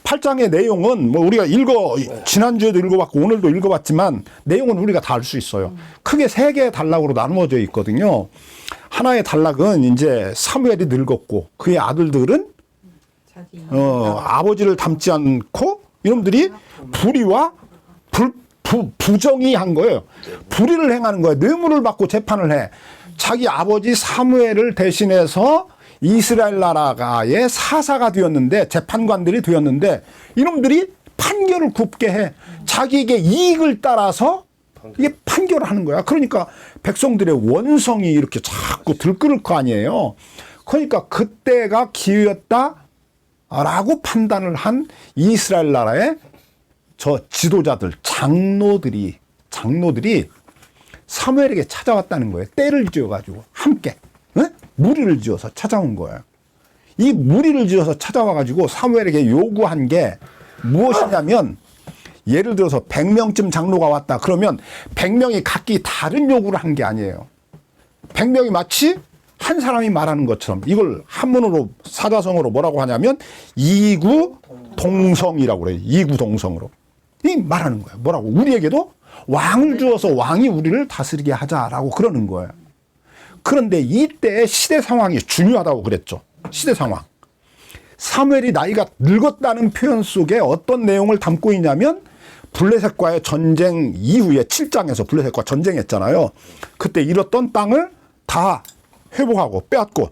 8장의 내용은 뭐 우리가 지난주에도 읽어봤고 오늘도 읽어봤지만 내용은 우리가 다 알 수 있어요. 크게 세 개의 단락으로 나누어져 있거든요. 하나의 단락은 이제 사무엘이 늙었고 그의 아들들은 아버지를 닮지 않고 이놈들이 불의와 부정이 한 거예요. 불의를 행하는 거예요. 뇌물을 받고 재판을 해. 자기 아버지 사무엘을 대신해서 이스라엘 나라가의 사사가 되었는데 재판관들이 되었는데 이놈들이 판결을 굽게 해. 자기에게 이익을 따라서 이게 판결을 하는 거야. 그러니까 백성들의 원성이 이렇게 자꾸 들끓을 거 아니에요. 그러니까 그때가 기회였다라고 판단을 한 이스라엘 나라의 저 지도자들, 장로들이 사무엘에게 찾아왔다는 거예요. 때를 지어가지고 함께 무리를 지어서 찾아온 거예요. 이 무리를 지어서 찾아와가지고 사무엘에게 요구한 게 무엇이냐면 예를 들어서 100명쯤 장로가 왔다. 그러면 100명이 각기 다른 요구를 한 게 아니에요. 100명이 마치 한 사람이 말하는 것처럼 이걸 한문으로 사자성어로 뭐라고 하냐면 이구동성이라고 그래요. 이구동성으로. 이 말하는 거예요. 뭐라고? 우리에게도 왕을 주어서 왕이 우리를 다스리게 하자라고 그러는 거예요. 그런데 이때의 시대 상황이 중요하다고 그랬죠. 시대 상황. 사무엘이 나이가 늙었다는 표현 속에 어떤 내용을 담고 있냐면 블레셋과의 전쟁 이후에 7장에서 블레셋과 전쟁했잖아요. 그때 잃었던 땅을 다 회복하고 빼앗고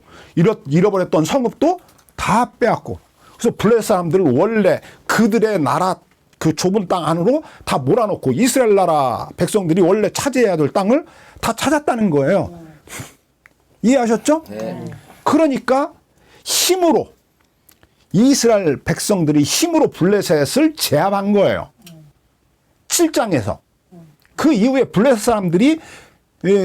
잃어버렸던 성읍도 다 빼앗고 그래서 블레셋 사람들을 원래 그들의 나라 그 좁은 땅 안으로 다 몰아넣고 이스라엘 나라 백성들이 원래 차지해야 될 땅을 다 찾았다는 거예요. 이해하셨죠? 네. 그러니까 힘으로 이스라엘 백성들이 힘으로 블레셋을 제압한 거예요. 7장에서. 그 이후에 블레셋 사람들이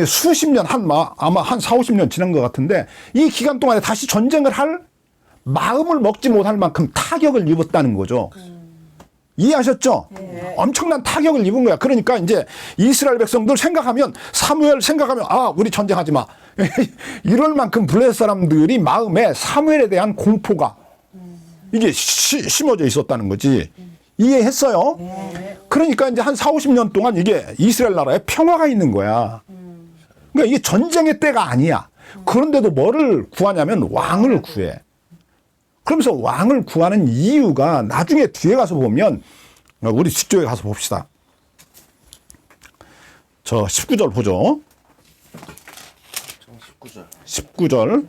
수십 년, 아마 한 4, 50년 지난 것 같은데 이 기간 동안에 다시 전쟁을 할 마음을 먹지 못할 만큼 타격을 입었다는 거죠. 이해하셨죠? 네. 엄청난 타격을 입은 거야. 그러니까 이제 이스라엘 백성들 생각하면 사무엘 생각하면 우리 전쟁하지 마. 이럴 만큼 블레셋 사람들이 마음에 사무엘에 대한 공포가 이게 심어져 있었다는 거지. 이해했어요? 네. 그러니까 이제 한 4, 50년 동안 이게 이스라엘 나라에 평화가 있는 거야. 그러니까 이게 전쟁의 때가 아니야. 그런데도 뭐를 구하냐면 왕을 구해. 그러면서 왕을 구하는 이유가 나중에 뒤에 가서 보면 우리 뒤쪽에 가서 봅시다. 저 19절 보죠. 19절.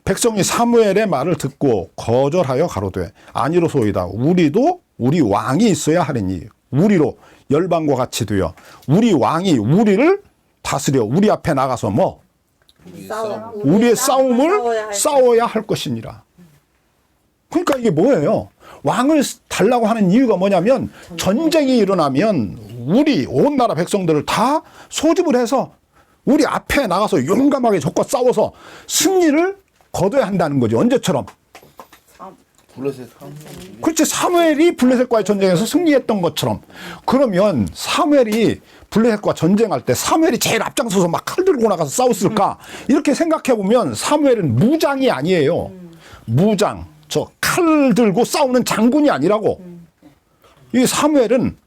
백성이 사무엘의 말을 듣고 거절하여 가로되 아니로소이다. 우리도 우리 왕이 있어야 하리니 우리로 열방과 같이 되어 우리 왕이 우리를 다스려 우리 앞에 나가서 우리의 싸움을 싸워야 할 것이니라. 그러니까 이게 뭐예요? 왕을 달라고 하는 이유가 뭐냐면 전쟁이 일어나면 우리 온 나라 백성들을 다 소집을 해서 우리 앞에 나가서 용감하게 적과 싸워서 승리를 거둬야 한다는 거죠. 언제처럼? 그렇지. 사무엘이 블레셋과의 전쟁에서 승리했던 것처럼. 그러면 사무엘이 블레셋과 전쟁할 때 사무엘이 제일 앞장서서 막 칼 들고 나가서 싸웠을까? 이렇게 생각해 보면 사무엘은 무장이 아니에요. 무장. 저 칼 들고 싸우는 장군이 아니라고. 이 사무엘은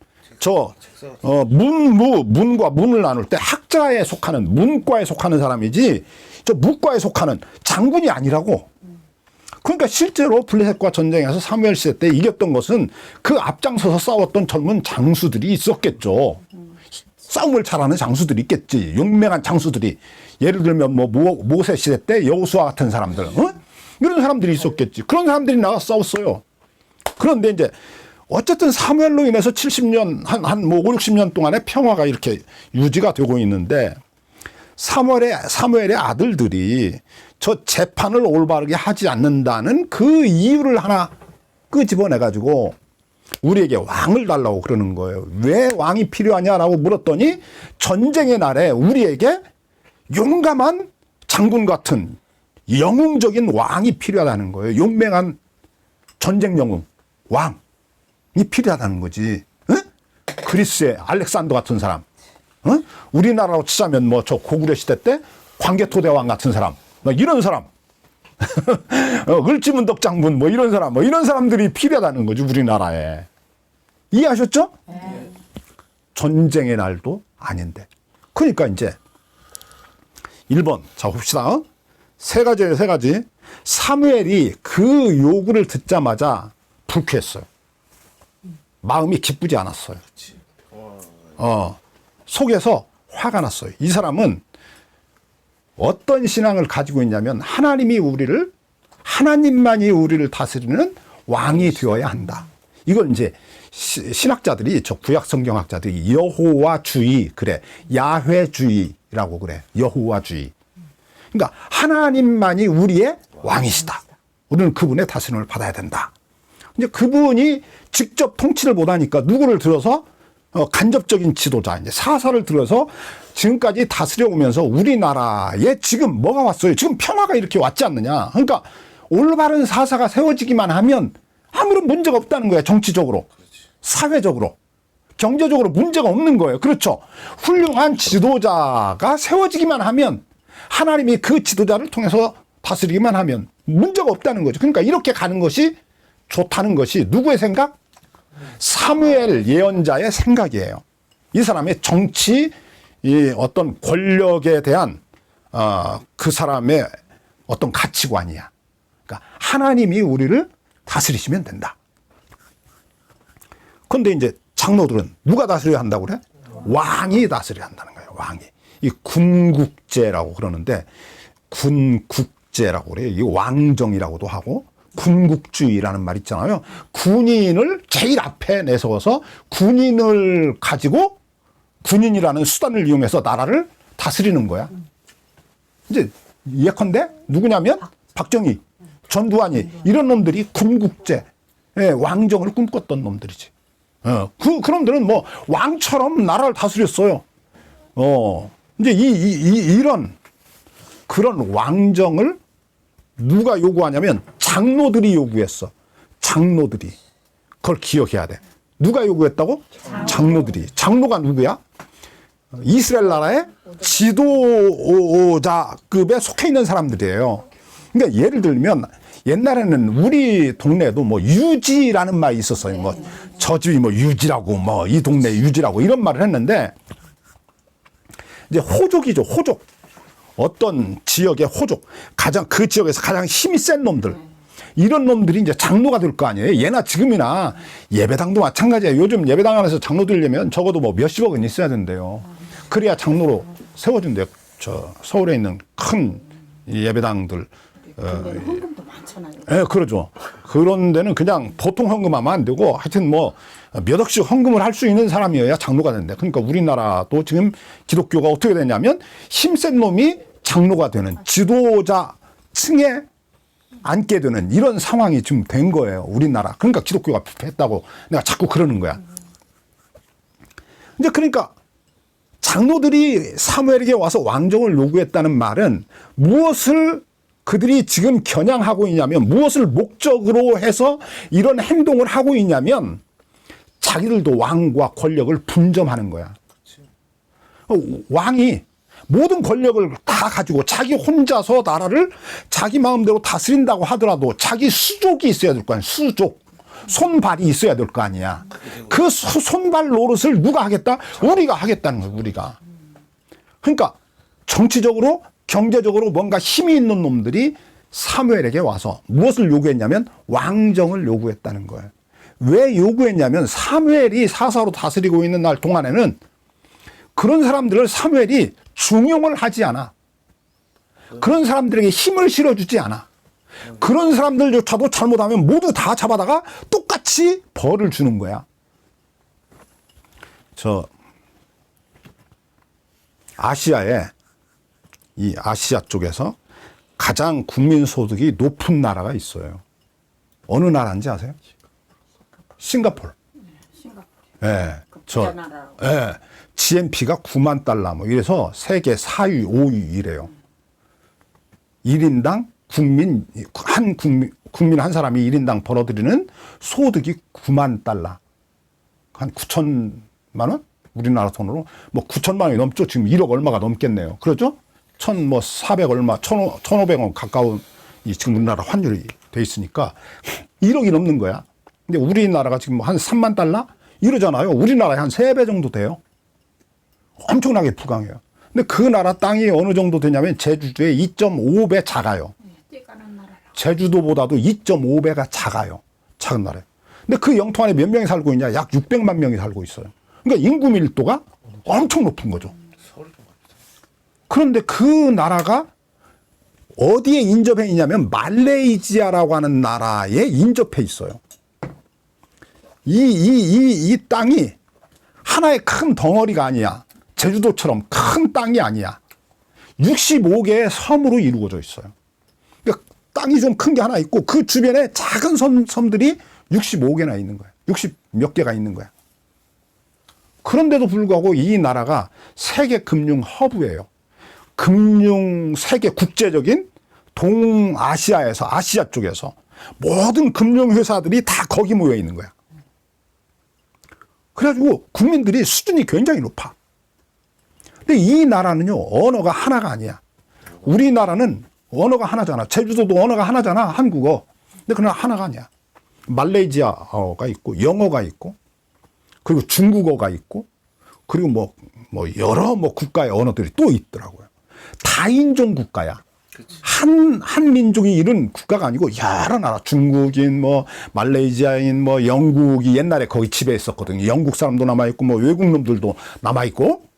문과 문을 나눌 때 학자에 속하는 문과에 속하는 사람이지 저 무과에 속하는 장군이 아니라고. 그러니까 실제로 블레셋과 전쟁에서 사무엘 시대 때 이겼던 것은 그 앞장서서 싸웠던 젊은 장수들이 있었겠죠. 싸움을 잘하는 장수들이 있겠지. 용맹한 장수들이. 예를 들면 모세 시대 때 여호수아 같은 사람들. 이런 사람들이 있었겠지. 그런 사람들이 나가서 싸웠어요. 그런데 이제 어쨌든 사무엘로 인해서 70년, 한 5, 60년 동안의 평화가 이렇게 유지가 되고 있는데 사무엘의 아들들이 저 재판을 올바르게 하지 않는다는 그 이유를 하나 끄집어내가지고 우리에게 왕을 달라고 그러는 거예요. 왜 왕이 필요하냐라고 물었더니 전쟁의 날에 우리에게 용감한 장군 같은 영웅적인 왕이 필요하다는 거예요. 용맹한 전쟁 영웅, 왕이 필요하다는 거지. 그리스의 알렉산더 같은 사람. 우리나라로 치자면 저 고구려 시대 때 광개토대왕 같은 사람. 이런 사람. 을지문덕 장군 뭐 이런 사람 뭐 이런 사람들이 필요하다는 거죠 우리나라에. 이해하셨죠? 네. 전쟁의 날도 아닌데. 그러니까 이제 1번 자 봅시다. 세 가지예요, 세 가지. 사무엘이 그 요구를 듣자마자 불쾌했어요. 마음이 기쁘지 않았어요. 속에서 화가 났어요. 이 사람은 어떤 신앙을 가지고 있냐면 하나님만이 우리를 다스리는 왕이 되어야 한다. 이걸 이제 신학자들이, 저 구약 성경학자들이 여호와주의 그래, 야훼주의라고 그래. 여호와주의. 그러니까 하나님만이 우리의 왕이시다. 우리는 그분의 다스림을 받아야 된다. 이제 그분이 직접 통치를 못하니까 누구를 들어서 간접적인 지도자, 이제 사사를 들어서 지금까지 다스려 오면서 우리나라에 지금 뭐가 왔어요? 지금 평화가 이렇게 왔지 않느냐? 그러니까 올바른 사사가 세워지기만 하면 아무런 문제가 없다는 거예요. 정치적으로, 사회적으로, 경제적으로 문제가 없는 거예요. 그렇죠? 훌륭한 지도자가 세워지기만 하면 하나님이 그 지도자를 통해서 다스리기만 하면 문제가 없다는 거죠. 그러니까 이렇게 가는 것이 좋다는 것이 누구의 생각? 사무엘 예언자의 생각이에요. 이 사람의 정치, 이 어떤 권력에 대한 그 사람의 어떤 가치관이야. 그러니까 하나님이 우리를 다스리시면 된다. 그런데 이제 장로들은 누가 다스려야 한다고 그래? 왕이 다스려야 한다는 거예요. 왕이. 이 군국제라고 그러는데, 군국제라고 그래요. 이 왕정이라고도 하고, 군국주의라는 말 있잖아요. 군인을 제일 앞에 내세워서 군인을 가지고 군인이라는 수단을 이용해서 나라를 다스리는 거야. 이제 예컨대 누구냐면 박정희, 전두환이 이런 놈들이 군국제, 왕정을 꿈꿨던 놈들이지. 그놈들은 뭐 왕처럼 나라를 다스렸어요. 이제 이런 그런 왕정을 누가 요구하냐면 장로들이 요구했어. 장로들이. 그걸 기억해야 돼. 누가 요구했다고? 장로들이. 장로가 누구야? 이스라엘 나라의 지도자급에 속해 있는 사람들이에요. 그러니까 예를 들면 옛날에는 우리 동네에도 뭐 유지라는 말이 있었어요. 뭐 저 집이 뭐 유지라고, 뭐 이 동네 유지라고 이런 말을 했는데, 이제 호족이죠. 호족. 어떤 지역의 호족, 그 지역에서 가장 힘이 센 놈들, 이런 놈들이 이제 장로가 될 거 아니에요. 예나 지금이나 예배당도 마찬가지예요. 요즘 예배당 안에서 장로 되려면 적어도 뭐 몇십억은 있어야 된대요. 그래야 장로로 세워준대요. 저 서울에 있는 큰 예배당들. 헌금도 많잖아요. 예, 그러죠. 그런 데는 그냥 보통 헌금하면 안 되고, 하여튼 뭐 몇 억씩 헌금을 할 수 있는 사람이어야 장로가 된대. 그러니까 우리나라도 지금 기독교가 어떻게 되냐면 힘센 놈이 장로가 되는, 지도자 층에 앉게 되는 이런 상황이 지금 된 거예요. 우리나라. 그러니까 기독교가 필요했다고 내가 자꾸 그러는 거야. 이제 그러니까 장로들이 사무엘에게 와서 왕정을 요구했다는 말은 무엇을 그들이 지금 겨냥하고 있냐면, 무엇을 목적으로 해서 이런 행동을 하고 있냐면 자기들도 왕과 권력을 분점하는 거야. 왕이 모든 권력을 다 가지고 자기 혼자서 나라를 자기 마음대로 다스린다고 하더라도 자기 수족이 있어야 될 거 아니야. 수족. 손발이 있어야 될 거 아니야. 그 손발 노릇을 누가 하겠다? 우리가 하겠다는 거야, 우리가. 그러니까 정치적으로, 경제적으로 뭔가 힘이 있는 놈들이 사무엘에게 와서 무엇을 요구했냐면 왕정을 요구했다는 거예요. 왜 요구했냐면 사무엘이 사사로 다스리고 있는 날 동안에는 그런 사람들을 사무엘이 중용을 하지 않아. 그런 사람들에게 힘을 실어주지 않아. 그런 사람들조차도 잘못하면 모두 다 잡아다가 똑같이 벌을 주는 거야. 저 아시아에, 이 아시아 쪽에서 가장 국민 소득이 높은 나라가 있어요. 어느 나라인지 아세요? 싱가포르. 예. 예. GNP가 9만 달러 뭐 이래서 세계 4위, 5위 이래요. 1인당 국민 한 사람이 1인당 벌어들이는 소득이 9만 달러. 한 9천만 원? 우리나라 돈으로 뭐 9천만 원이 넘죠. 지금 1억 얼마가 넘겠네요. 그렇죠? 1,400 얼마, 1,500원 가까운 이 지금 우리나라 환율이 돼 있으니까 1억이 넘는 거야. 근데 우리나라가 지금 한 3만 달러 이러잖아요. 우리나라에 한 3배 정도 돼요. 엄청나게 불강해요. 근데 그 나라 땅이 어느 정도 되냐면 제주도의 2.5배 작아요. 떼가는 나라라. 제주도보다도 2.5배가 작아요. 작은 나라에. 근데 그 영토 안에 몇 명이 살고 있냐? 약 600만 명이 살고 있어요. 그러니까 인구 밀도가 엄청 높은 거죠. 그런데 그 나라가 어디에 인접해 있냐면 말레이시아라고 하는 나라에 인접해 있어요. 이 땅이 하나의 큰 덩어리가 아니야. 제주도처럼 큰 땅이 아니야. 65개의 섬으로 이루어져 있어요. 그러니까 땅이 좀 큰 게 하나 있고 그 주변에 작은 섬들이 65개나 있는 거야. 60 몇 개가 있는 거야. 그런데도 불구하고 이 나라가 세계 금융 허브예요. 세계 국제적인 동아시아에서 아시아 쪽에서 모든 금융 회사들이 다 거기 모여 있는 거야. 그래가지고 국민들이 수준이 굉장히 높아. 근데 이 나라는요, 언어가 하나가 아니야. 우리나라는 언어가 하나잖아. 제주도도 언어가 하나잖아. 한국어. 근데 그건 하나가 아니야. 말레이시아어가 있고, 영어가 있고, 그리고 중국어가 있고, 그리고 여러 국가의 언어들이 또 있더라고요. 다인종 국가야. 한 민족이 이룬 국가가 아니고 여러 나라, 중국인, 말레이시아인, 영국이 옛날에 거기 지배했었거든요. 영국 사람도 남아있고, 외국 놈들도 남아있고,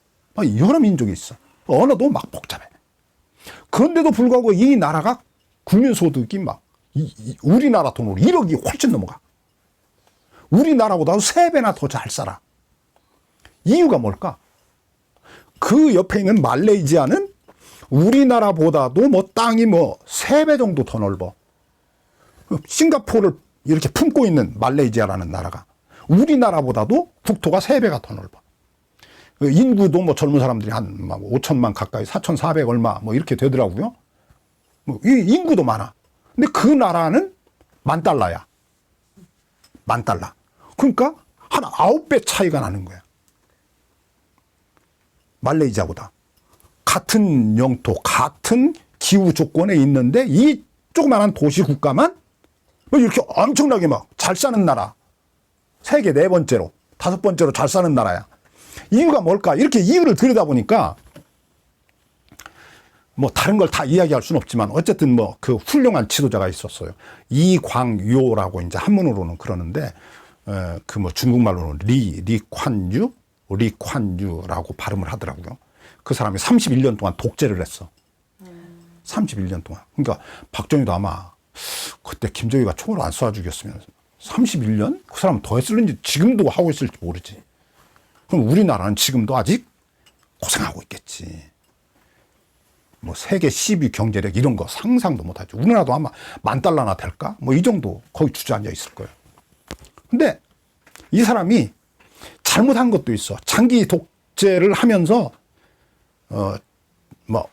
여러 민족이 있어. 언어도 막 복잡해. 그런데도 불구하고 이 나라가 국민소득이 우리나라 돈으로 1억이 훨씬 넘어가. 우리나라보다 3배나 더 잘 살아. 이유가 뭘까? 그 옆에 있는 말레이시아는 우리나라보다도 땅이 3배 정도 더 넓어. 싱가포르를 이렇게 품고 있는 말레이시아라는 나라가 우리나라보다도 국토가 3배가 더 넓어. 인구도 젊은 사람들이 한 5천만 가까이 4,400 얼마 이렇게 되더라고요. 이 인구도 많아. 근데 그 나라는 $10,000야. $10,000. 그러니까 한 9배 차이가 나는 거야. 말레이시아보다. 같은 영토, 같은 기후 조건에 있는데 이 조그마한 도시 국가만 이렇게 엄청나게 잘 사는 나라. 세계 4번째로, 5번째로 잘 사는 나라야. 이유가 뭘까? 이렇게 이유를 들여다보니까 다른 걸 다 이야기할 수는 없지만 어쨌든 그 훌륭한 지도자가 있었어요. 이광요라고 이제 한문으로는 그러는데 중국말로는 리콴유라고 발음을 하더라고요. 그 사람이 31년 동안 독재를 했어. 31년 동안. 그러니까 박정희도 아마 그때 김정희가 총을 안 쏴 죽였으면 31년? 그 사람은 더 했을는지 지금도 하고 있을지 모르지. 그럼 우리나라는 지금도 아직 고생하고 있겠지. 세계 10위 경제력 이런 거 상상도 못하죠. 우리나라도 아마 $10,000나 될까? 이 정도 거기 주저앉아 있을 거예요. 근데 이 사람이 잘못한 것도 있어. 장기 독재를 하면서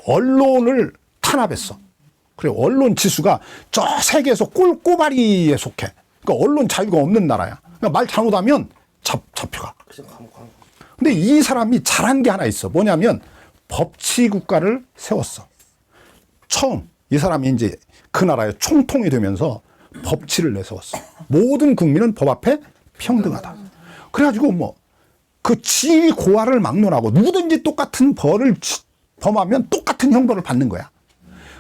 언론을 탄압했어. 그래 언론 지수가 저 세계에서 꼴꼬바리에 속해. 그러니까 언론 자유가 없는 나라야. 그러니까 말 잘못하면 잡혀가. 근데 이 사람이 잘한 게 하나 있어. 뭐냐면 법치 국가를 세웠어. 처음 이 사람이 이제 그 나라의 총통이 되면서 법치를 내세웠어. 모든 국민은 법 앞에 평등하다. 그래가지고 그 지위 고하를 막론하고 누구든지 똑같은 벌을 범하면 똑같은 형벌을 받는 거야.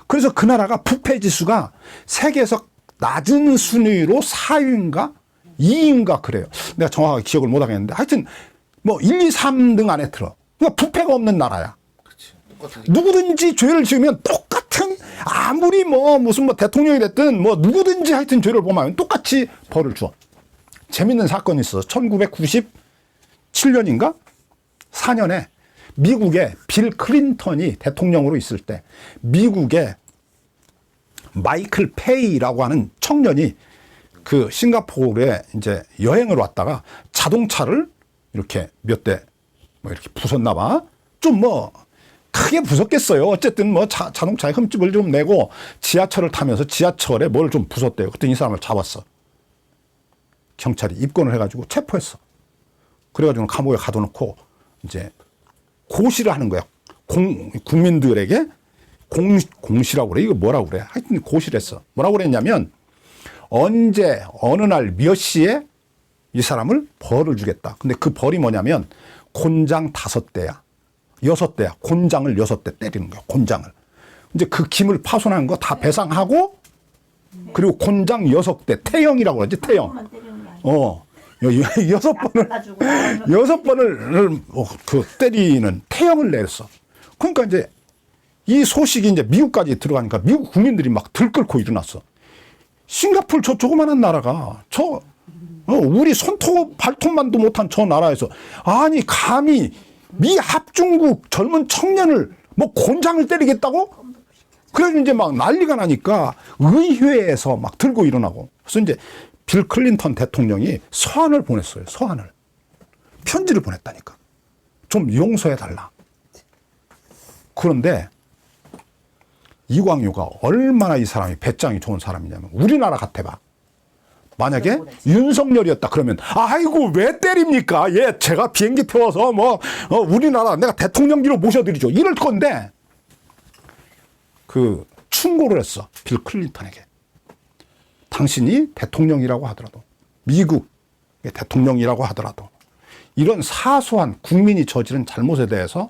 그래서 그 나라가 부패 지수가 세계에서 낮은 순위로 4위인가 2위인가 그래요. 내가 정확하게 기억을 못 하겠는데 하여튼 1, 2, 3등 안에 들어. 그러니까 부패가 없는 나라야. 누구든지 죄를 지으면 똑같은 아무리 무슨 대통령이 됐든 누구든지 하여튼 죄를 범하면 똑같이 벌을 줘. 재밌는 사건이 있어서 1997년인가 4년에 미국의 빌 클린턴이 대통령으로 있을 때 미국의 마이클 페이라고 하는 청년이 그 싱가포르에 이제 여행을 왔다가 자동차를 이렇게 몇 대 이렇게 부쉈나 봐. 좀 크게 부쉈겠어요. 어쨌든 자동차에 흠집을 좀 내고 지하철을 타면서 지하철에 뭘 좀 부쉈대요. 그랬더니 이 사람을 잡았어. 경찰이 입건을 해가지고 체포했어. 그래가지고 감옥에 가둬놓고 이제 고시를 하는 거야. 국민들에게 공시라고 그래. 이거 뭐라고 그래. 하여튼 고시를 했어. 뭐라고 그랬냐면 언제 어느 날 몇 시에 이 사람을 벌을 주겠다. 근데 그 벌이 뭐냐면 곤장 5대야. 6대야. 곤장을 6대 때리는 거야. 곤장을. 이제 그 김을 파손한 거 다 배상하고 그리고 곤장 6대 태형이라고 그러지. 태형. 여섯 번을 그 때리는 태형을 내렸어. 그러니까 이제 이 소식이 이제 미국까지 들어가니까 미국 국민들이 막 들끓고 일어났어. 싱가포르 저 조그만한 나라가 우리 손톱 발톱만도 못한 저 나라에서 아니 감히 미 합중국 젊은 청년을 뭐 곤장을 때리겠다고? 그래서 이제 막 난리가 나니까 의회에서 막 들고 일어나고. 그래서 이제 빌 클린턴 대통령이 서한을 보냈어요. 서한을. 편지를 보냈다니까. 좀 용서해달라. 그런데 이광유가 얼마나 이 사람이 배짱이 좋은 사람이냐면 우리나라 같아봐. 만약에 윤석열이었다 그러면 아이고 왜 때립니까? 예, 제가 비행기 태워서 우리나라 내가 대통령기로 모셔드리죠. 이럴 건데 그 충고를 했어. 빌 클린턴에게. 당신이 대통령이라고 하더라도 미국의 대통령이라고 하더라도 이런 사소한 국민이 저지른 잘못에 대해서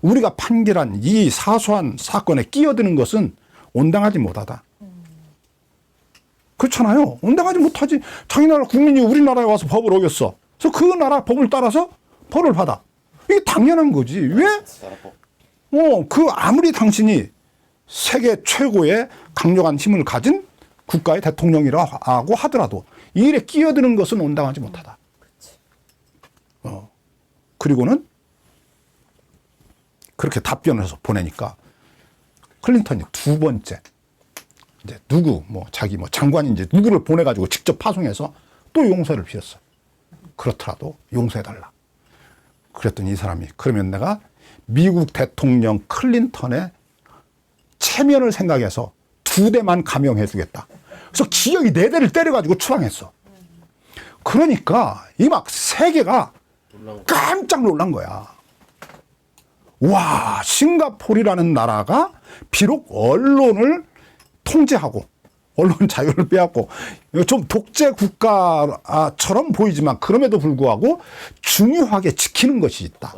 우리가 판결한 이 사소한 사건에 끼어드는 것은 온당하지 못하다. 그렇잖아요. 온당하지 못하지. 자기 나라 국민이 우리나라에 와서 법을 어겼어. 그래서 그 나라 법을 따라서 벌을 받아. 이게 당연한 거지. 왜? 아무리 당신이 세계 최고의 강력한 힘을 가진 국가의 대통령이라고 하더라도 이 일에 끼어드는 것은 온당하지 못하다. 그리고는 그렇게 답변을 해서 보내니까 클린턴이 두 번째 이제 자기 장관인지 누구를 보내가지고 직접 파송해서 또 용서를 빌었어. 그렇더라도 용서해달라. 그랬더니 이 사람이 그러면 내가 미국 대통령 클린턴의 체면을 생각해서 2대만 감형해주겠다. 그래서 기어이 4대를 때려가지고 추방했어. 그러니까 이 막 세계가 깜짝 놀란 거야. 와, 싱가포르라는 나라가 비록 언론을 통제하고 언론 자유를 빼앗고 좀 독재 국가처럼 보이지만 그럼에도 불구하고 중요하게 지키는 것이 있다.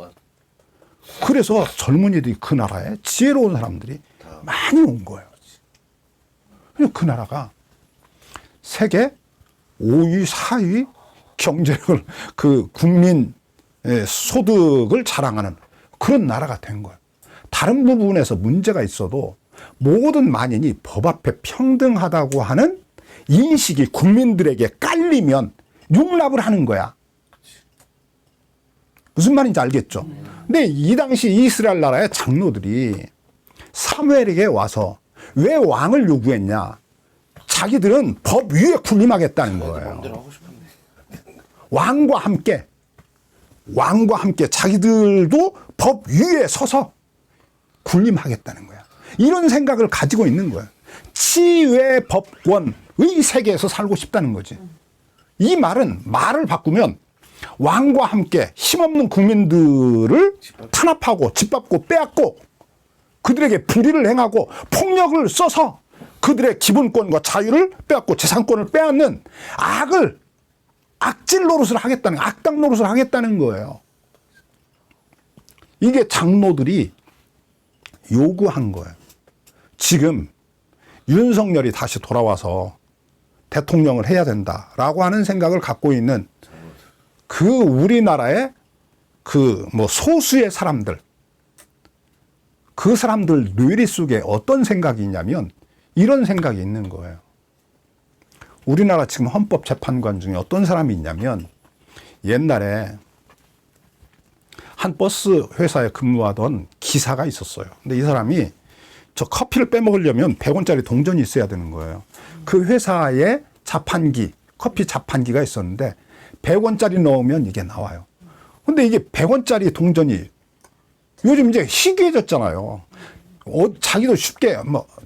그래서 젊은이들이 그 나라에 지혜로운 사람들이 많이 온 거예요. 그 나라가 세계 5위, 4위 경제력을 그 국민 소득을 자랑하는 그런 나라가 된 거예요. 다른 부분에서 문제가 있어도 모든 만인이 법 앞에 평등하다고 하는 인식이 국민들에게 깔리면 융납을 하는 거야. 무슨 말인지 알겠죠? 근데 이 당시 이스라엘 나라의 장로들이 사무엘에게 와서 왜 왕을 요구했냐? 자기들은 법 위에 군림하겠다는 거예요. 왕과 함께 자기들도 법 위에 서서 군림하겠다는 거야. 이런 생각을 가지고 있는 거예요. 치외 법권의 세계에서 살고 싶다는 거지. 이 말을 바꾸면 왕과 함께 힘없는 국민들을 탄압하고 짓밟고 빼앗고 그들에게 불의를 행하고 폭력을 써서 그들의 기본권과 자유를 빼앗고 재산권을 빼앗는 악질 노릇을 하겠다는, 악당 노릇을 하겠다는 거예요. 이게 장로들이 요구한 거예요. 지금 윤석열이 다시 돌아와서 대통령을 해야 된다라고 하는 생각을 갖고 있는 그 우리나라의 소수의 사람들, 그 사람들 뇌리 속에 어떤 생각이 있냐면 이런 생각이 있는 거예요. 우리나라 지금 헌법재판관 중에 어떤 사람이 있냐면 옛날에 한 버스 회사에 근무하던 기사가 있었어요. 근데 이 사람이 저 커피를 빼먹으려면 100원짜리 동전이 있어야 되는 거예요. 그 회사에 커피 자판기가 있었는데 100원짜리 넣으면 이게 나와요. 근데 이게 100원짜리 동전이 요즘 이제 희귀해졌잖아요. 자기도 쉽게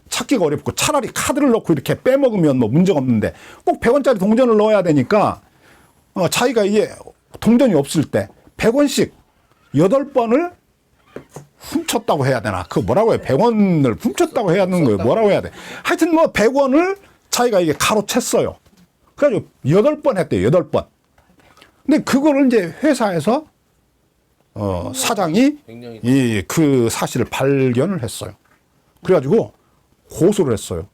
찾기가 어렵고 차라리 카드를 넣고 이렇게 빼먹으면 문제가 없는데 꼭 100원짜리 동전을 넣어야 되니까 자기가 이게 동전이 없을 때 100원씩 8번을 훔쳤다고 해야 되나? 그 뭐라고 해? 100원을 훔쳤다고 해야 하는 거예요. 뭐라고 해야 돼? 하여튼 뭐 100원을 자기가 이게 가로챘어요. 그래가지고 8번 했대요. 8번. 근데 그거를 이제 회사에서 사장이 그 사실을 발견을 했어요. 그래가지고 고소를 했어요.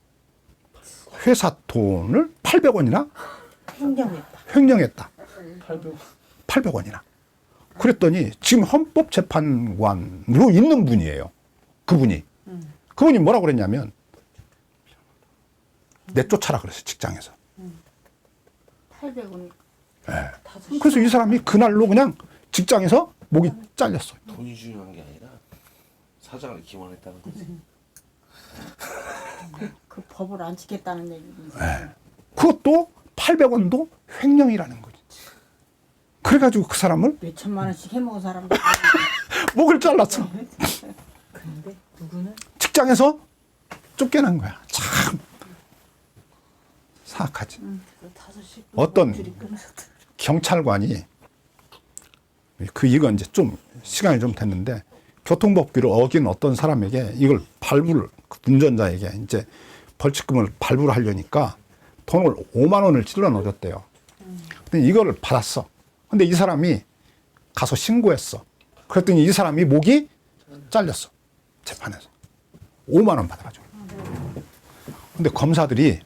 회사 돈을 800원이나 횡령했다. 800원이나. 그랬더니 지금 헌법재판관으로 있는 분이에요. 그분이. 그분이 뭐라고 그랬냐면 내쫓아라 그랬어요. 직장에서. 800원. 네. 그래서 이 사람이 그날로 그냥 직장에서 목이 잘렸어요. 돈이 중요한 게 아니라 사장을 기원했다는 거지. 그 법을 안 지켰다는 얘기지. 네. 그것도 800원도 횡령이라는 거지. 그래가지고 그 사람을 몇 천만 원씩 해먹은 사람들. 목을 잘랐어. 근데 누구는 직장에서 쫓겨난 거야. 참 사악하지. 어떤 경찰관이 이건 이제 좀 시간이 좀 됐는데 교통법규를 어긴 어떤 사람에게 이걸 운전자에게 이제 벌칙금을 발부를 하려니까 돈을 5만 원을 찔러 넣어줬대요. 근데 이거를 받았어. 근데 이 사람이 가서 신고했어. 그랬더니 이 사람이 목이 잘렸어. 재판에서. 5만 원 받아가지고. 근데 검사들이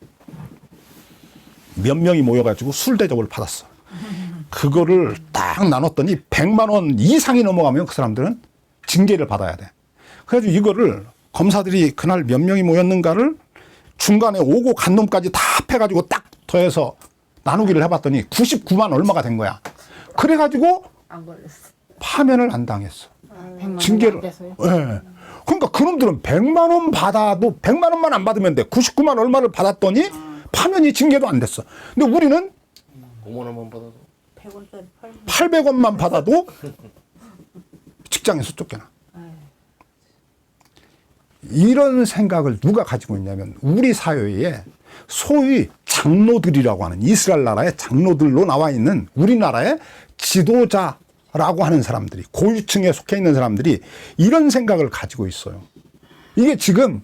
몇 명이 모여가지고 술 대접을 받았어. 그거를 딱 나눴더니 100만 원 이상이 넘어가면 그 사람들은 징계를 받아야 돼. 그래가지고 이거를 검사들이 그날 몇 명이 모였는가를 중간에 오고 간 놈까지 다 합해가지고 딱 더해서 나누기를 해봤더니 99만 얼마가 된 거야. 그래가지고 안 걸렸어. 파면을 안 당했어. 100만 징계를. 원 안 예. 그러니까 그놈들은 100만 원 받아도 100만 원만 안 받으면 돼. 99만 얼마를 받았더니 파면이 징계도 안 됐어. 근데 우리는 5만 원만 받아도 100원짜리 800원만 받아도 직장에서 쫓겨나. 이런 생각을 누가 가지고 있냐면 우리 사회에 소위 장로들이라고 하는 이스라엘 나라의 장로들로 나와 있는 우리나라의 지도자라고 하는 사람들이 고위층에 속해 있는 사람들이 이런 생각을 가지고 있어요. 이게 지금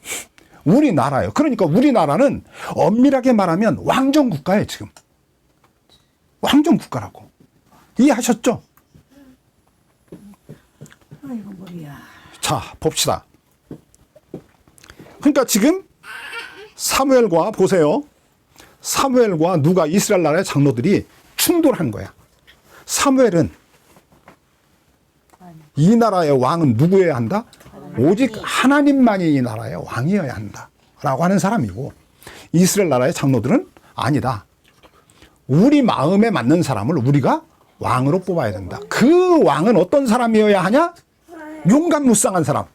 우리나라예요. 그러니까 우리나라는 엄밀하게 말하면 왕정국가예요. 지금. 왕정국가라고. 이해하셨죠? 아이고 머리야. 자, 봅시다. 그러니까 지금 사무엘과 보세요. 사무엘과 누가 이스라엘 나라의 장로들이 충돌한 거야. 사무엘은 이 나라의 왕은 누구여야 한다? 오직 하나님만이 이 나라의 왕이어야 한다. 라고 하는 사람이고 이스라엘 나라의 장로들은 아니다. 우리 마음에 맞는 사람을 우리가 왕으로 뽑아야 된다. 그 왕은 어떤 사람이어야 하냐? 용감무쌍한 사람.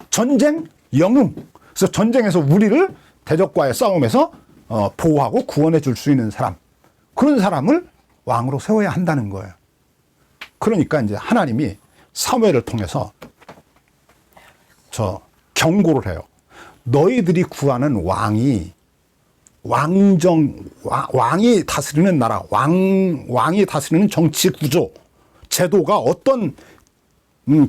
전쟁 영웅. 그래서 전쟁에서 우리를 대적과의 싸움에서 보호하고 구원해 줄 수 있는 사람. 그런 사람을 왕으로 세워야 한다는 거예요. 그러니까 이제 하나님이 사무엘을 통해서 경고를 해요. 너희들이 구하는 왕이 왕이 다스리는 나라, 왕이 다스리는 정치 구조, 제도가 어떤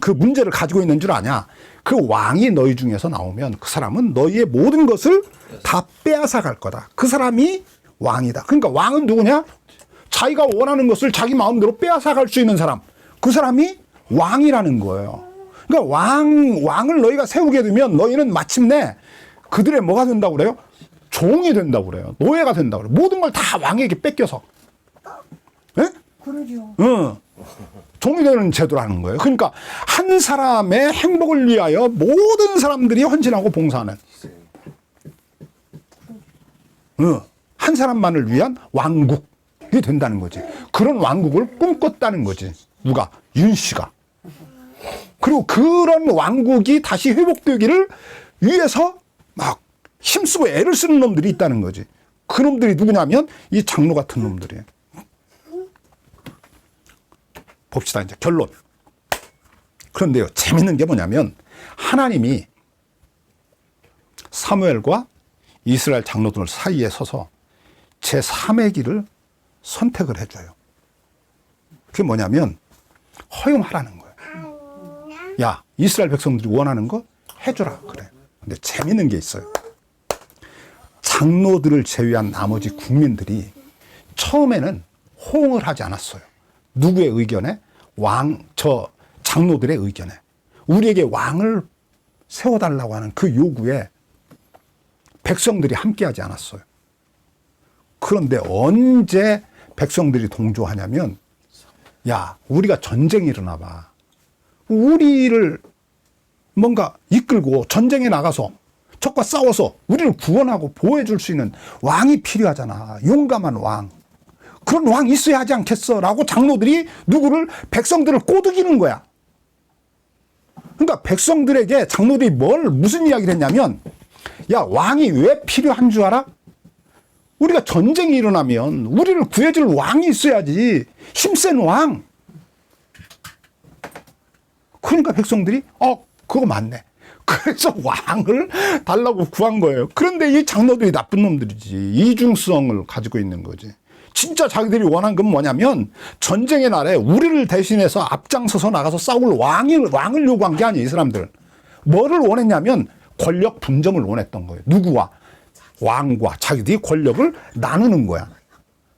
그 문제를 가지고 있는 줄 아냐? 그 왕이 너희 중에서 나오면 그 사람은 너희의 모든 것을 다 빼앗아 갈 거다. 그 사람이 왕이다. 그러니까 왕은 누구냐? 자기가 원하는 것을 자기 마음대로 빼앗아 갈 수 있는 사람. 그 사람이 왕이라는 거예요. 그러니까 왕을 너희가 세우게 되면 너희는 마침내 그들의 뭐가 된다고 그래요? 종이 된다고 그래요. 노예가 된다고 그래요. 모든 걸 다 왕에게 뺏겨서. 예? 그러죠. 종이 되는 제도라는 거예요. 그러니까 한 사람의 행복을 위하여 모든 사람들이 헌신하고 봉사하는 한 사람만을 위한 왕국이 된다는 거지. 그런 왕국을 꿈꿨다는 거지. 누가? 윤 씨가. 그리고 그런 왕국이 다시 회복되기를 위해서 막 힘쓰고 애를 쓰는 놈들이 있다는 거지. 그 놈들이 누구냐면 이 장로 같은 놈들이에요. 봅시다. 이제 결론. 그런데요, 재밌는 게 뭐냐면 하나님이 사무엘과 이스라엘 장로들 사이에 서서 제3의 길을 선택을 해줘요. 그게 뭐냐면 허용하라는 거예요. 야, 이스라엘 백성들이 원하는 거 해줘라. 그래. 근데 재밌는 게 있어요. 장로들을 제외한 나머지 국민들이 처음에는 호응을 하지 않았어요. 누구의 의견에? 장로들의 의견에. 우리에게 왕을 세워달라고 하는 그 요구에 백성들이 함께하지 않았어요. 그런데 언제 백성들이 동조하냐면, 야, 우리가 전쟁이 일어나 봐. 우리를 뭔가 이끌고 전쟁에 나가서 적과 싸워서 우리를 구원하고 보호해 줄 수 있는 왕이 필요하잖아. 용감한 왕. 그런 왕이 있어야 하지 않겠어? 라고 장로들이 누구를? 백성들을 꼬드기는 거야. 그러니까 백성들에게 장로들이 무슨 이야기를 했냐면, 야, 왕이 왜 필요한 줄 알아? 우리가 전쟁이 일어나면 우리를 구해줄 왕이 있어야지. 힘센 왕. 그러니까 백성들이 그거 맞네. 그래서 왕을 달라고 구한 거예요. 그런데 이 장로들이 나쁜 놈들이지. 이중성을 가지고 있는 거지. 진짜 자기들이 원한 건 뭐냐면, 전쟁의 날에 우리를 대신해서 앞장서서 나가서 싸울 왕을 요구한 게 아니에요, 이 사람들은. 뭐를 원했냐면 권력 분점을 원했던 거예요. 누구와? 왕과. 자기들이 권력을 나누는 거야.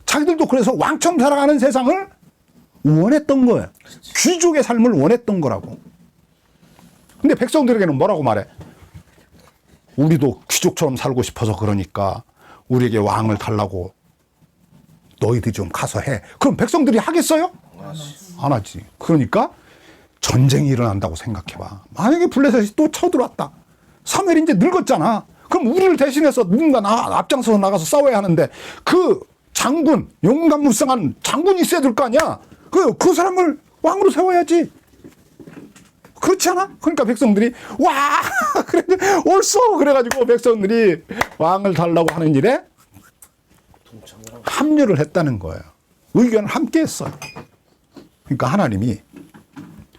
자기들도 그래서 왕처럼 살아가는 세상을 원했던 거예요. 귀족의 삶을 원했던 거라고. 근데 백성들에게는 뭐라고 말해? 우리도 귀족처럼 살고 싶어서 그러니까 우리에게 왕을 달라고 너희들이 좀 가서 해. 그럼 백성들이 하겠어요? 안 하지. 그러니까 전쟁이 일어난다고 생각해봐. 만약에 블레셋이 또 쳐들어왔다. 사무엘이 이제 늙었잖아. 그럼 우리를 대신해서 누군가 앞장서서 나가서 싸워야 하는데, 그 장군, 용감무쌍한 장군이 있어야 될 거 아니야. 그 사람을 왕으로 세워야지. 그렇지 않아? 그러니까 백성들이 와 그래 옳소. 그래가지고 백성들이 왕을 달라고 하는 일에 합류를 했다는 거예요. 의견을 함께 했어요. 그러니까 하나님이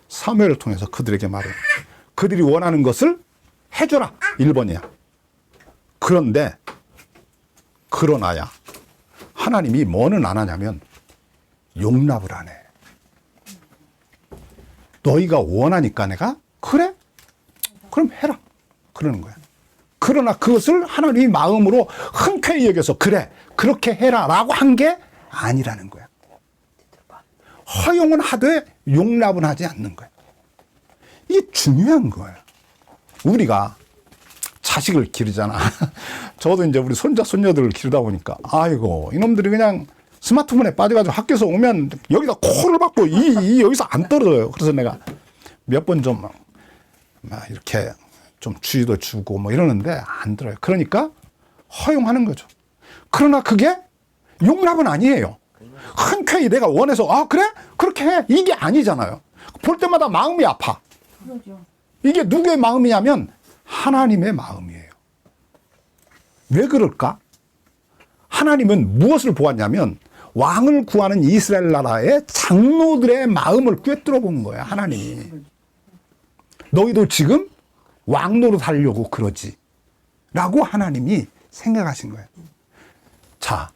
사무엘을 통해서 그들에게 말해요. 그들이 원하는 것을 해줘라. 1번이야. 그런데 그러나야 하나님이 뭐는 안 하냐면 용납을 안 해. 너희가 원하니까 내가 그래? 그럼 해라. 그러는 거야. 그러나 그것을 하나님이 마음으로 흔쾌히 여겨서 그래 그렇게 해라 라고 한 게 아니라는 거야. 허용은 하되 용납은 하지 않는 거야. 이게 중요한 거야. 우리가 자식을 기르잖아. 저도 이제 우리 손자 손녀들을 기르다 보니까 아이고 이놈들이 그냥 스마트폰에 빠져가지고 학교에서 오면 여기다 코를 박고 여기서 안 떨어져요. 그래서 내가 몇 번 좀 이렇게 좀 주의도 주고 뭐 이러는데 안 들어요. 그러니까 허용하는 거죠. 그러나 그게 용납은 아니에요. 흔쾌히 내가 원해서 그래? 그렇게 해. 이게 아니잖아요. 볼 때마다 마음이 아파. 그러죠. 이게 누구의 마음이냐면 하나님의 마음이에요. 왜 그럴까? 하나님은 무엇을 보았냐면 왕을 구하는 이스라엘 나라의 장로들의 마음을 꿰뚫어 본 거야. 하나님이. 너희도 지금 왕 노릇하려고 그러지 라고 하나님이 생각하신 거예요. 자,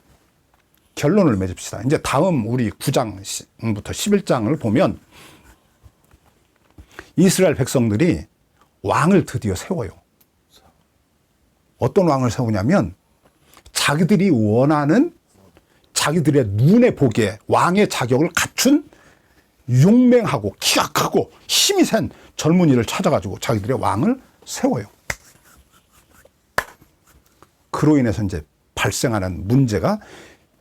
결론을 맺읍시다. 이제 다음 우리 9장부터 11장을 보면 이스라엘 백성들이 왕을 드디어 세워요. 어떤 왕을 세우냐면 자기들이 원하는 자기들의 눈에 보기에 왕의 자격을 갖춘 용맹하고 키가 크고 힘이 센 젊은이를 찾아가지고 자기들의 왕을 세워요. 그로 인해서 이제 발생하는 문제가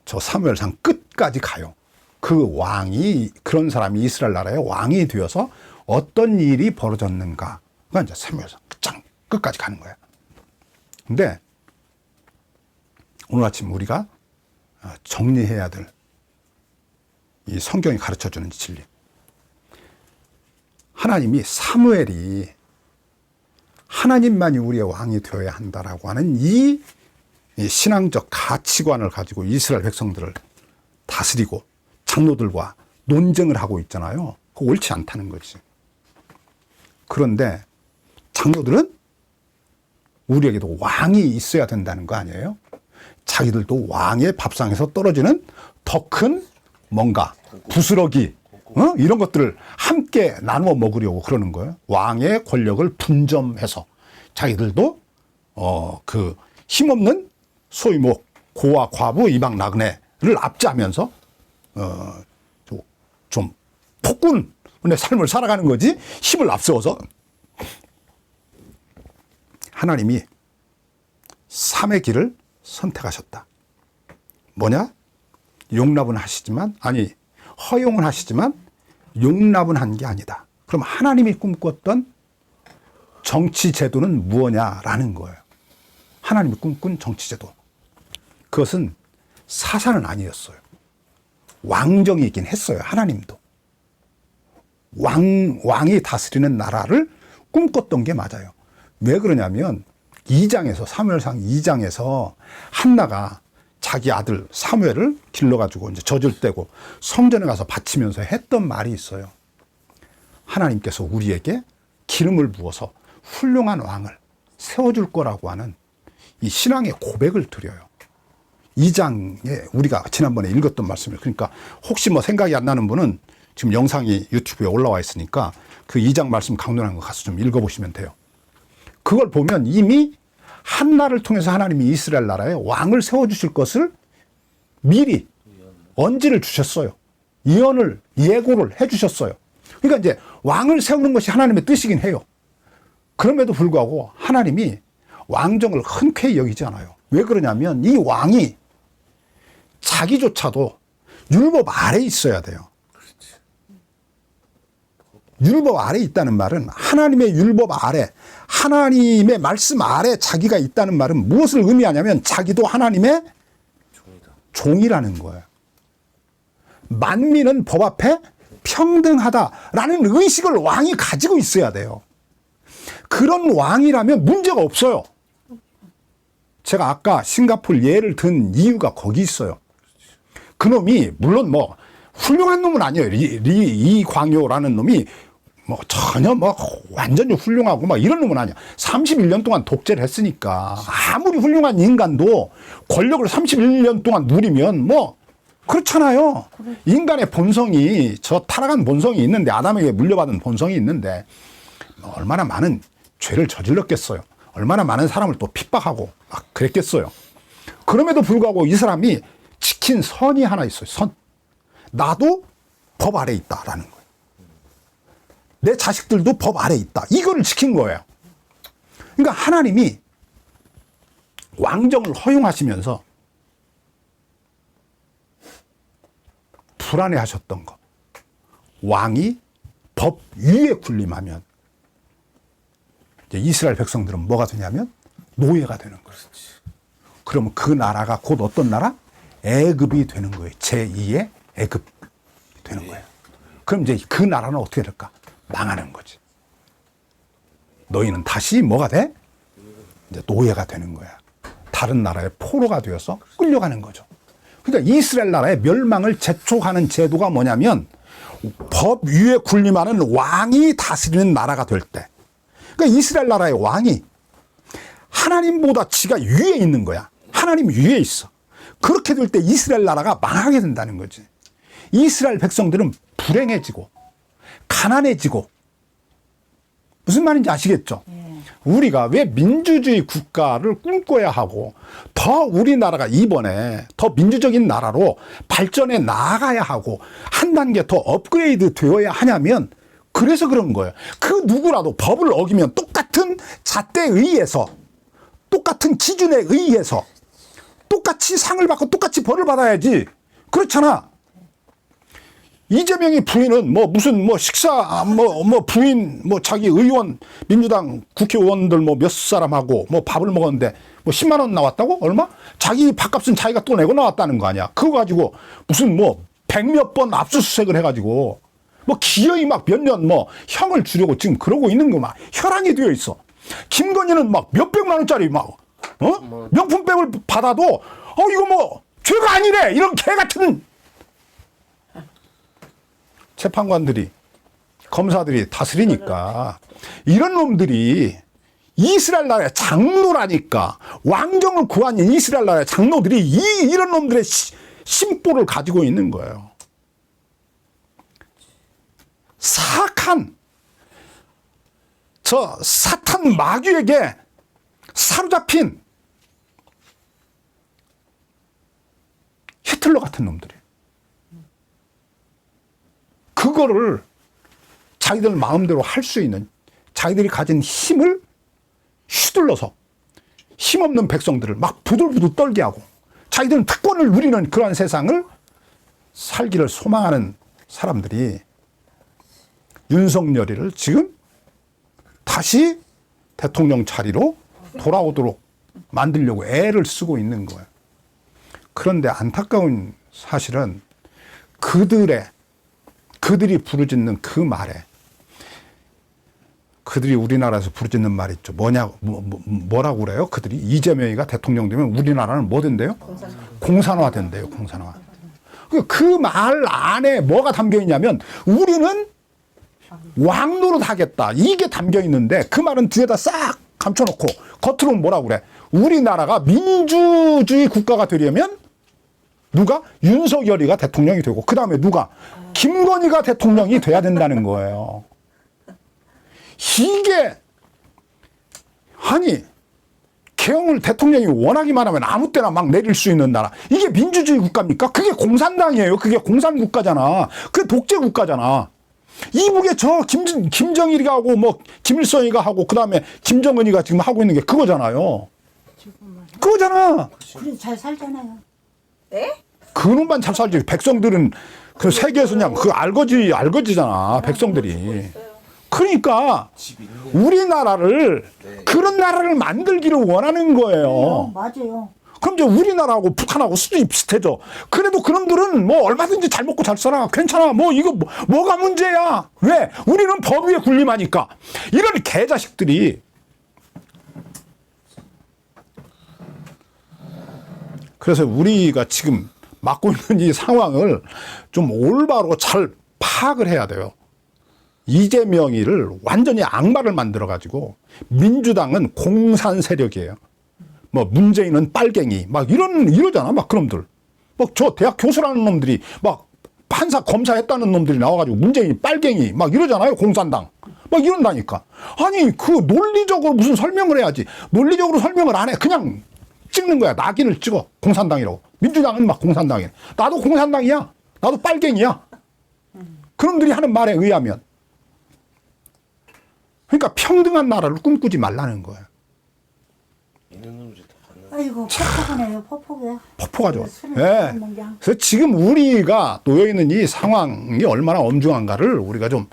저 사무엘상 끝까지 가요. 그 왕이, 그런 사람이 이스라엘 나라의 왕이 되어서 어떤 일이 벌어졌는가가 이제 사무엘상 끝까지 가는 거야. 근데 오늘 아침 우리가 정리해야 될 이 성경이 가르쳐주는 진리. 하나님이 사무엘이 하나님만이 우리의 왕이 되어야 한다라고 하는 이 신앙적 가치관을 가지고 이스라엘 백성들을 다스리고 장로들과 논쟁을 하고 있잖아요. 그거 옳지 않다는 거지. 그런데 장로들은 우리에게도 왕이 있어야 된다는 거 아니에요? 자기들도 왕의 밥상에서 떨어지는 더 큰 뭔가 부스러기, 이런 것들을 함께 나누어 먹으려고 그러는 거예요. 왕의 권력을 분점해서 자기들도 그 힘없는 소위 뭐 고아 과부 이방 나그네를 압제하면서 좀 폭군의 삶을 살아가는 거지, 힘을 앞세워서. 하나님이 삶의 길을 선택하셨다. 뭐냐? 용납은 하시지만, 아니 허용은 하시지만 용납은 한 게 아니다. 그럼 하나님이 꿈꿨던 정치 제도는 무엇냐라는 거예요. 하나님이 꿈꾼 정치 제도, 그것은 사사는 아니었어요. 왕정이 있긴 했어요. 하나님도 왕이 다스리는 나라를 꿈꿨던 게 맞아요. 왜 그러냐면 2장에서, 사무엘상 2장에서 한나가 자기 아들 사무엘을 길러가지고 이제 젖을 떼고 성전에 가서 바치면서 했던 말이 있어요. 하나님께서 우리에게 기름을 부어서 훌륭한 왕을 세워줄 거라고 하는 이 신앙의 고백을 드려요. 2장에 우리가 지난번에 읽었던 말씀이에요. 그러니까 혹시 뭐 생각이 안 나는 분은 지금 영상이 유튜브에 올라와 있으니까 그 2장 말씀 강론한 거 가서 좀 읽어보시면 돼요. 그걸 보면 이미 한나를 통해서 하나님이 이스라엘 나라에 왕을 세워주실 것을 미리 언지를 주셨어요. 예고를 해주셨어요. 그러니까 이제 왕을 세우는 것이 하나님의 뜻이긴 해요. 그럼에도 불구하고 하나님이 왕정을 흔쾌히 여기지 않아요. 왜 그러냐면 이 왕이 자기조차도 율법 아래에 있어야 돼요. 율법 아래에 있다는 말은 하나님의 율법 아래, 하나님의 말씀 아래 자기가 있다는 말은 무엇을 의미하냐면 자기도 하나님의 종이라는 거예요. 만민은 법 앞에 평등하다라는 의식을 왕이 가지고 있어야 돼요. 그런 왕이라면 문제가 없어요. 제가 아까 싱가포르 예를 든 이유가 거기 있어요. 그놈이 물론 뭐 훌륭한 놈은 아니에요. 이광효라는 놈이 뭐 전혀 뭐 완전히 훌륭하고 막 이런 놈은 아니야. 31년 동안 독재를 했으니까 아무리 훌륭한 인간도 권력을 31년 동안 누리면 뭐 그렇잖아요. 인간의 본성이, 저 타락한 본성이 있는데, 아담에게 물려받은 본성이 있는데 얼마나 많은 죄를 저질렀겠어요. 얼마나 많은 사람을 또 핍박하고 막 그랬겠어요. 그럼에도 불구하고 이 사람이 지킨 선이 하나 있어요. 선. 나도 법 아래에 있다라는 거예요. 내 자식들도 법 아래에 있다. 이거를 지킨 거예요. 그러니까 하나님이 왕정을 허용하시면서 불안해하셨던 것. 왕이 법 위에 군림하면 이제 이스라엘 백성들은 뭐가 되냐면 노예가 되는 거예요. 그러면 그 나라가 곧 어떤 나라? 애굽이 되는 거예요. 제2의 애굽 되는 거예요. 그럼 이제 그 나라는 어떻게 될까? 망하는 거지. 너희는 다시 뭐가 돼? 이제 노예가 되는 거야. 다른 나라의 포로가 되어서 끌려가는 거죠. 그러니까 이스라엘 나라의 멸망을 재촉하는 제도가 뭐냐면 법 위에 군림하는 왕이 다스리는 나라가 될 때, 그러니까 이스라엘 나라의 왕이 하나님보다 지가 위에 있는 거야. 하나님 위에 있어. 그렇게 될 때 이스라엘 나라가 망하게 된다는 거지. 이스라엘 백성들은 불행해지고 가난해지고. 무슨 말인지 아시겠죠? 우리가 왜 민주주의 국가를 꿈꿔야 하고 더 우리나라가 이번에 더 민주적인 나라로 발전해 나아가야 하고 한 단계 더 업그레이드 되어야 하냐면 그래서 그런 거예요. 그 누구라도 법을 어기면 똑같은 잣대에 의해서, 똑같은 기준에 의해서 똑같이 상을 받고 똑같이 벌을 받아야지. 그렇잖아. 이재명의 부인은 뭐 무슨 뭐 식사 뭐 부인 뭐 자기 의원 민주당 국회의원들 뭐 몇 사람하고 뭐 밥을 먹었는데 뭐 10만 원 나왔다고? 얼마? 자기 밥값은 자기가 또 내고 나왔다는 거 아니야. 그거 가지고 무슨 뭐 100몇 번 압수수색을 해가지고 뭐 기어이 막 몇 년 뭐 형을 주려고 지금 그러고 있는 거 막 혈안이 되어 있어. 김건희는 막 몇백만 원짜리 막 명품백을 받아도 이거 뭐 죄가 아니래 이런 개 같은 재판관들이, 검사들이 다스리니까 이런 놈들이 이스라엘 나라의 장로라니까, 왕정을 구하는 이스라엘 나라의 장로들이 이런 놈들의 심보를 가지고 있는 거예요. 악한 저 사탄 마귀에게 사로잡힌 히틀러 같은 놈들이에요. 그거를 자기들 마음대로 할 수 있는 자기들이 가진 힘을 휘둘러서 힘없는 백성들을 막 부들부들 떨게 하고 자기들은 특권을 누리는 그러한 세상을 살기를 소망하는 사람들이 윤석열이를 지금 다시 대통령 자리로 돌아오도록 만들려고 애를 쓰고 있는 거예요. 그런데 안타까운 사실은 그들이 부르짖는 그 말에 그들이 우리나라에서 부르짖는 말 있죠. 뭐라고 그래요? 그들이 이재명이가 대통령 되면 우리나라는 뭐 된대요? 공산화 된대요. 공산화. 그 말 안에 뭐가 담겨 있냐면 우리는 왕 노릇 하겠다. 이게 담겨 있는데 그 말은 뒤에다 싹 감춰놓고 겉으로는 뭐라고 그래? 우리나라가 민주주의 국가가 되려면 누가? 윤석열이가 대통령이 되고 그 다음에 누가? 김건희가 대통령이 돼야 된다는 거예요. 이게 아니 계엄을 대통령이 원하기만 하면 아무 때나 막 내릴 수 있는 나라. 이게 민주주의 국가입니까? 그게 공산당이에요. 그게 공산국가잖아. 그게 독재국가잖아. 이북에 저 김정일이가 하고 뭐 김일성이가 하고 그다음에 김정은이가 지금 하고 있는 게 그거잖아요. 그거잖아. 그래 잘 살잖아요. 그놈만 잘 살지. 백성들은 그 세계에서 그냥 그 알거지잖아. 백성들이. 그러니까 우리나라를 그런 나라를 만들기를 원하는 거예요. 맞아요. 그럼 이제 우리나라하고 북한하고 수준이 비슷해져. 그래도 그놈들은 뭐 얼마든지 잘 먹고 잘 살아. 괜찮아. 뭐 이거 뭐가 문제야. 왜? 우리는 법 위에 군림하니까. 이런 개자식들이 그래서 우리가 지금 맡고 있는 이 상황을 좀 올바로 잘 파악을 해야 돼요. 이재명이를 완전히 악마를 만들어가지고 민주당은 공산 세력이에요. 뭐 문재인은 빨갱이 막 이러잖아. 막 그놈들. 막 저 대학 교수라는 놈들이 막 판사 검사 했다는 놈들이 나와가지고 문재인이 빨갱이 막 이러잖아요. 공산당. 막 이런다니까. 아니 그 논리적으로 무슨 설명을 해야지. 논리적으로 설명을 안 해. 그냥 찍는 거야. 낙인을 찍어. 공산당이라고. 민주당은 막 공산당이야. 나도 공산당이야. 나도 빨갱이야. 그놈들이 하는 말에 의하면. 그러니까 평등한 나라를 꿈꾸지 말라는 거예요. 있는 놈들이 다 갔나? 아이고 폭폭하네요. 폭폭해. 폭폭하죠. 술을 예. 먹는 게. 그래서 지금 우리가 놓여 있는 이 상황이 얼마나 엄중한가를 우리가 좀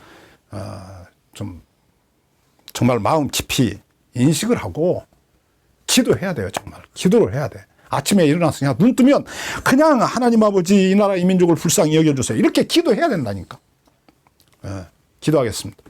정말 마음 깊이 인식을 하고 기도해야 돼요. 정말 기도를 해야 돼. 아침에 일어나서 그냥 눈 뜨면 그냥 하나님 아버지 이 나라 이 민족을 불쌍히 여겨주세요. 이렇게 기도해야 된다니까. 예. 기도하겠습니다.